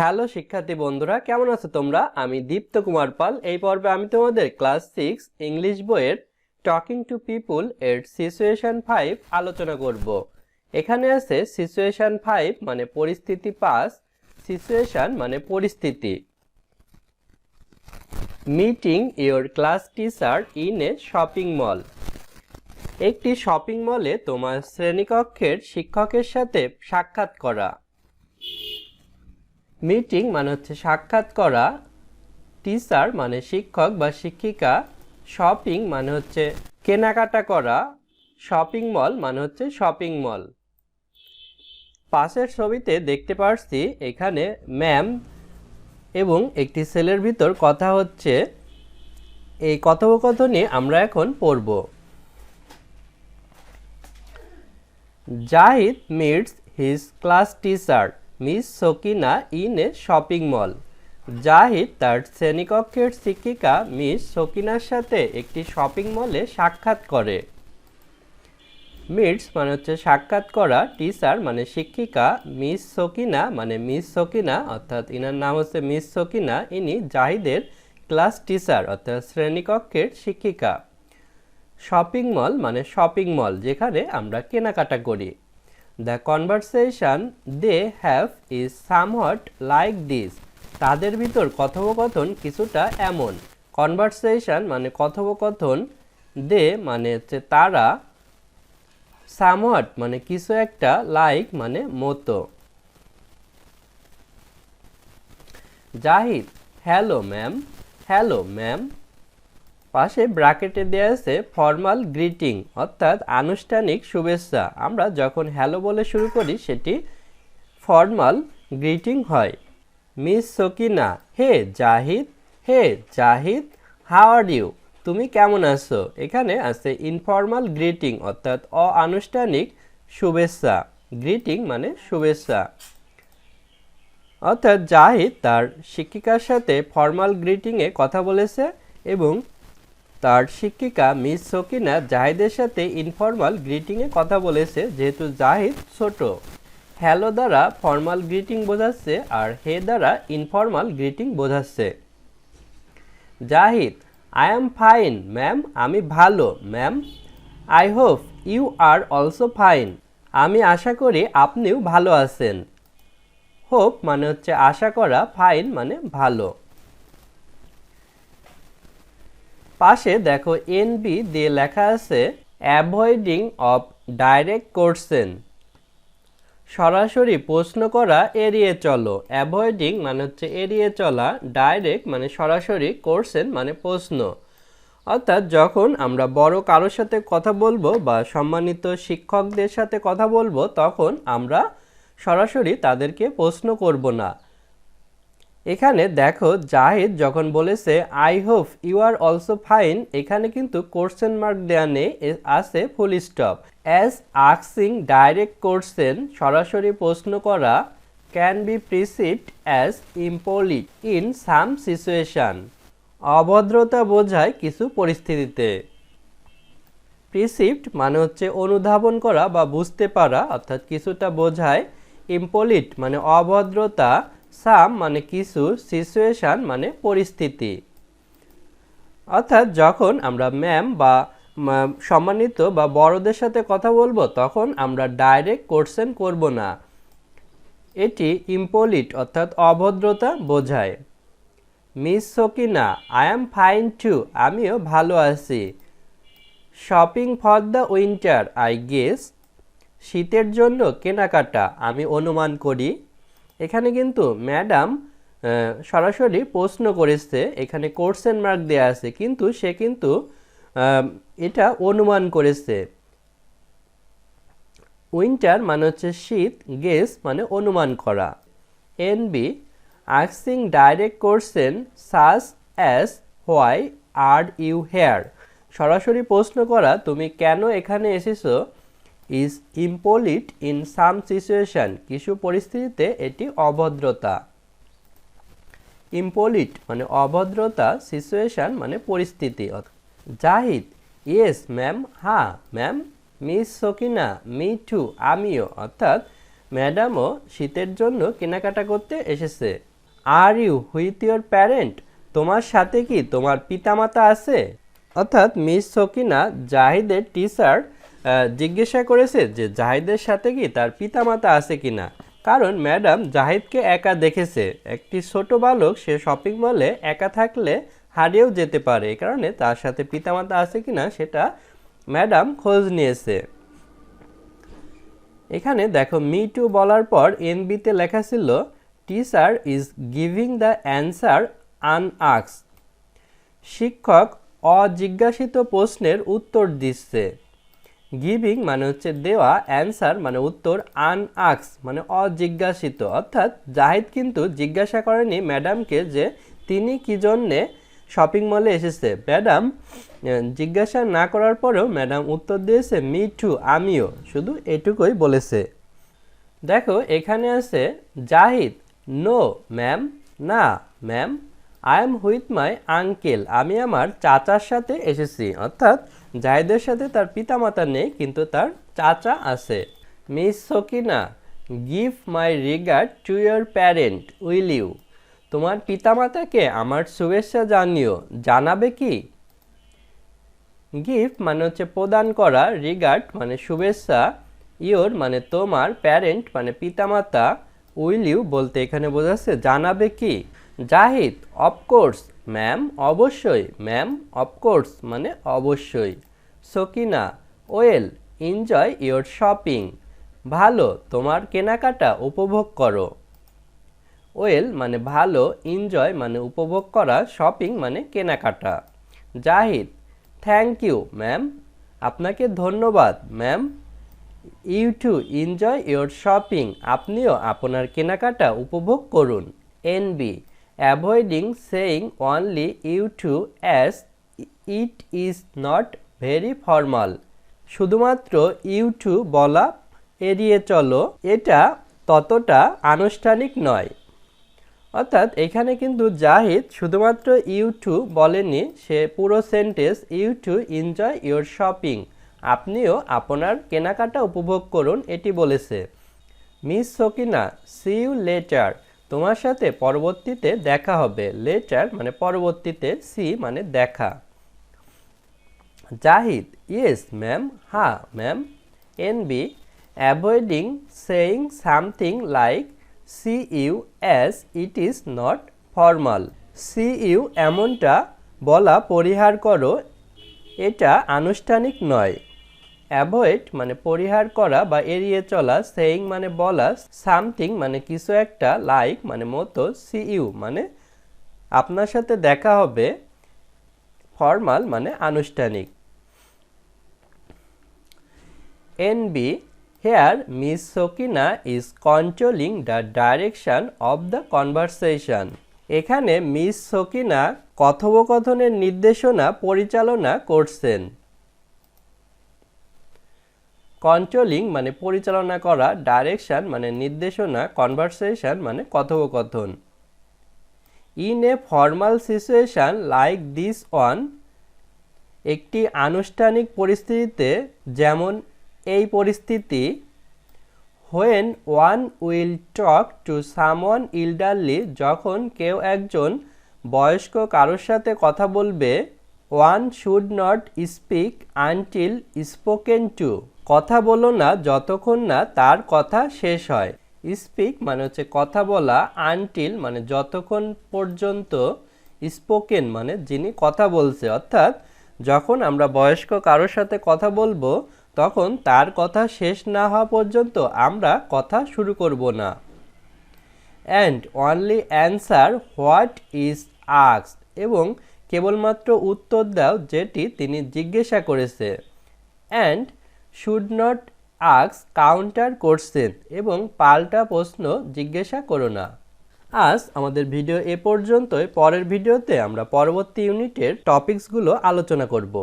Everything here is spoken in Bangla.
হ্যালো শিক্ষার্থী বন্ধুরা, কেমন আছো তোমরা? আমি দীপ্ত কুমার পাল। এই পর্বে আমি তোমাদের ক্লাস 6 ইংলিশ বইয়ের টকিং টু পিপল এর সিচুয়েশন 5 আলোচনা করব। এখানে আছে সিচুয়েশন 5 মানে পরিস্থিতি 5, সিচুয়েশন মানে পরিস্থিতি। Meeting your class teacher in a shopping mall. একটি শপিং মলে তোমার শ্রেণীকক্ষের শিক্ষকের সাথে সাক্ষাৎ করা। মিটিং মানে হচ্ছে সাক্ষাৎ করা, টিচার মানে শিক্ষক বা শিক্ষিকা, শপিং মানে হচ্ছে কেনাকাটা করা, শপিং মল মানে হচ্ছে শপিং মল। পাশের ছবিতে দেখতে পাচ্ছি এখানে ম্যাম এবং একটি ছেলের ভিতর কথা হচ্ছে। এই কথোপকথনই আমরা এখন পড়ব। Zahid meets his class teacher miss Sakina in a shopping mall. Zahid তার শ্রেণীকক্ষের শিক্ষিকা মিস সকিনার সাথে একটি শপিং মলে সাক্ষাৎ করে। মিটস মানে হচ্ছে সাক্ষাৎ করা, টিচার মানে শিক্ষিকা, মিস সকিনা মানে মিস সকিনা অর্থাৎ ইনার নাম হচ্ছে মিস সকিনা, ইনি জাহিদের ক্লাস টিচার অর্থাৎ শ্রেণীকক্ষের শিক্ষিকা। শপিং মল মানে শপিং মল, যেখানে আমরা কেনাকাটা করি। The conversation they have is somewhat like this. তাদের ভিতর কথোপকথন কিছুটা এমন। কনভারসেশন মানে কথোপকথন, দে মানে হচ্ছে তারা, somewhat মানে কিছু একটা, লাইক মানে মতো। Zahid, hello ma'am. Hello ma'am. পাশে ব্র্যাকেটে দেওয়া আছে ফর্মাল গ্রিটিং অর্থাৎ আনুষ্ঠানিক শুভেচ্ছা। আমরা যখন হ্যালো বলে শুরু করি সেটি ফর্মাল গ্রিটিং হয়। Miss Sakina, hey Zahid. Hey Zahid, how are you? তুমি কেমন আছো? এখানে আছে ইনফর্মাল গ্রিটিং অর্থাৎ অআনুষ্ঠানিক শুভেচ্ছা। গ্রিটিং মানে শুভেচ্ছা। অর্থাৎ জাহিদ তার শিক্ষিকার সাথে ফর্মাল গ্রিটিংয়ে কথা বলেছে এবং তার শিক্ষিকা মিস সকিনা জাহিদের সাথে ইনফর্মাল গ্রিটিংয়ে কথা বলেছে। যেহেতু জাহিদ ছোট, হ্যালো দ্বারা ফর্মাল গ্রিটিং বোঝাচ্ছে আর হে দ্বারা ইনফর্মাল গ্রিটিং বোঝাচ্ছে। Zahid, I am fine ma'am. আমি ভালো ma'am. I hope you are also fine. আমি আশা করি আপনিও ভালো আছেন। হোপ মানে হচ্ছে আশা করা, ফাইন মানে ভালো। পাশে দেখো এনবি দিয়ে লেখা আছে অ্যাভয়েডিং অফ ডাইরেক্ট কোশ্চেন। সরাসরি প্রশ্ন করা এড়িয়ে চলো। অ্যাভয়েডিং মানে হচ্ছে এড়িয়ে চলা, ডাইরেক্ট মানে সরাসরি, কোশ্চেন মানে প্রশ্ন। অর্থাৎ যখন আমরা বড় কারোর সাথে কথা বলবো বা সম্মানিত শিক্ষকদের সাথে কথা বলবো তখন আমরা সরাসরি তাদেরকে প্রশ্ন করব না। এখানে দেখো জাহিদ যখন বলেছে I hope you are also fine, এখানে কিন্তু কোশ্চেন মার্ক দেয়া নেই, আছে full stop. As asking direct question, সরাসরি প্রশ্ন করা, can be perceived as impolite in some situation, অভদ্রতা বোঝায় কিছু পরিস্থিতিতে। প্রিসিভড মানে হচ্ছে অনুধাবন করা বা বুঝতে পারা অর্থাৎ কিছুটা বোঝায়। ইম্পলিট মানে অভদ্রতা, সাম মানে কিছু, সিচুয়েশন মানে পরিস্থিতি। অর্থাৎ যখন আমরা ম্যাম বা সম্মানিত বা বড়দের সাথে কথা বলবো তখন আমরা ডাইরেক্ট কোশ্চেন করব না, এটি ইম্পলিট অর্থাৎ অভদ্রতা বোঝায়। Miss Sakina, I am fine too. আমিও ভালো আছি। Shopping for the winter I guess. শীতের জন্য কেনাকাটা আমি অনুমান করি। এখানে কিন্তু ম্যাডাম সরাসরি প্রশ্ন করেছে, এখানে কোশ্চেন মার্ক দেয়া আছে কিন্তু সে কিন্তু এটা অনুমান করেছে। উইন্টার মানে হচ্ছে শীত, গেস মানে অনুমান করা। NB, asking direct question such as why are you here. সরাসরি প্রশ্ন করা তুমি কেন এখানে এসেছো, is impolite in some situation, কিছু পরিস্থিতিতে এটি অভদ্রতা। ইম্পলিট মানে অভদ্রতা, সিচুয়েশন মানে পরিস্থিতি। Zahid, yes ma'am. হ্যাঁ ma'am. Miss Sakina, me too. আমিও। অর্থাৎ ম্যাডামও শীতের জন্য কেনাকাটা করতে এসেছে। Are you with your parent, তোমার সাথে কি তোমার পিতামাতা আছে? অর্থাৎ মিস সকিনা জাহিদের টিচার জিজ্ঞাসা করেছে যে জাহিদের সাথে কি তার পিতামাতা আছে কিনা, কারণ ম্যাডাম জাহিদকে একা দেখেছে। একটি ছোট বালক সে শপিং মলে একা থাকলে হারিয়েও যেতে পারে, এই কারণে তার সাথে পিতামাতা আছে কিনা সেটা ম্যাডাম খোঁজ নিয়েছে। এখানে দেখো মি টু বলার পর এনবিতে লেখা ছিল teacher is giving the answer unasked, শিক্ষক অজিজ্ঞাসিত প্রশ্নের উত্তর দিচ্ছে। গিভিং মানে হচ্ছে দেওয়া, অ্যান্সার মানে উত্তর, আনআস্কড মানে অজিজ্ঞাসিত। অর্থাৎ জাহিদ কিন্তু জিজ্ঞাসা করেনি ম্যাডামকে যে তিনি কি জন্যে শপিং মলে এসেছে। ম্যাডাম জিজ্ঞাসা না করার পরেও ম্যাডাম উত্তর দিয়েছে মি টু, আমিও, শুধু এটুকুই বলেছে। দেখো এখানে আছে জাহিদ, নো ম্যাম, না ma'am, I am with my uncle, আমি আমার চাচার সাথে এসেছি। অর্থাৎ জাহিদের সাথে তার পিতামাতা নেই, কিন্তু তার চাচা আছে। Miss Sakina, give my regard to your parent, will you, তোমার পিতামাতাকে আমার শুভেচ্ছা জানিও, জানাবে কি? গিফট মানে হচ্ছে প্রদান করা, রিগার্ড মানে শুভেচ্ছা, ইয়োর মানে তোমার, প্যারেন্ট মানে পিতামাতা, উইল ইউ বলতে এখানে বোঝাচ্ছে জানাবে কি? জাহিদ, অফকোর্স ম্যাম, অবশ্যই ম্যাম, অফকোর্স মানে অবশ্যই। Sakina, well enjoy your shopping, ভালো, তোমার কেনাকাটা উপভোগ করো। ওয়েল মানে ভালো, এনজয় মানে উপভোগ করা, শপিং মানে কেনাকাটা। জাহিদ, থ্যাংক ইউ ম্যাম, আপনাকে ধন্যবাদ ম্যাম। You too enjoy your shopping, আপনিও আপনার কেনাকাটা উপভোগ করুন। NB, avoiding saying only you too as it is not very formal, শুধুমাত্র ইউ টু বলা এড়িয়ে চলো, এটা ততটা আনুষ্ঠানিক নয়। অর্থাৎ এখানে কিন্তু জাহিদ শুধুমাত্র ইউ টু বলেনি, সে পুরো sentence you too enjoy your shopping, আপনিও আপনার কেনাকাটা উপভোগ করুন, এটি বলেছে। Miss Sakina, see you later, তোমার সাথে পরবর্তীতে দেখা হবে। লেটার মানে পরবর্তীতে, সি মানে দেখা। জাহিদ, ইয়েস ম্যাম, হ্যাঁ ma'am. NB, avoiding saying something like see you as it is not formal, see you এমনটা বলা পরিহার করো, এটা আনুষ্ঠানিক নয়। অ্যাভয়েড মানে পরিহার করা বা এড়িয়ে চলা, সেইং মানে বলা, সামথিং মানে কিছু একটা, লাইক মানে মতো, সি ইউ মানে আপনার সাথে দেখা হবে, ফর্মাল মানে আনুষ্ঠানিক। NB, here Miss Sokina is controlling the direction of the conversation, এখানে মিস সকিনা কথোপকথনের নির্দেশনা পরিচালনা করছেন। কন্ট্রোলিং মানে পরিচালনা করা, ডাইরেকশন মানে নির্দেশনা, কনভারসেশন মানে কথোপকথন। In a formal situation like this one, একটি আনুষ্ঠানিক পরিস্থিতিতে যেমন এই পরিস্থিতি। When one will talk to someone elderly, যখন কেউ একজন বয়স্ক কারোর সাথে কথা বলবে। One should not speak until spoken to, কথা বলো না যতক্ষণ না তার কথা শেষ হয়। স্পিক মানে হচ্ছে কথা বলা, আনটিল মানে যতক্ষণ পর্যন্ত, স্পোকেন মানে যিনি কথা বলছে। অর্থাৎ যখন আমরা বয়স্ক কারোর সাথে কথা বলবো তখন তার কথা শেষ না হওয়া পর্যন্ত আমরা কথা শুরু করব না। And only answer what is asked, এবং কেবলমাত্র উত্তর দাও যেটি তিনি জিজ্ঞাসা করেছে। And should not ask counter question, এবং পাল্টা প্রশ্ন জিজ্ঞাসা করো না। আজ আমাদের ভিডিও এ পর্যন্তই। পরের ভিডিওতে আমরা পরবর্তী ইউনিটের টপিকসগুলো আলোচনা করব।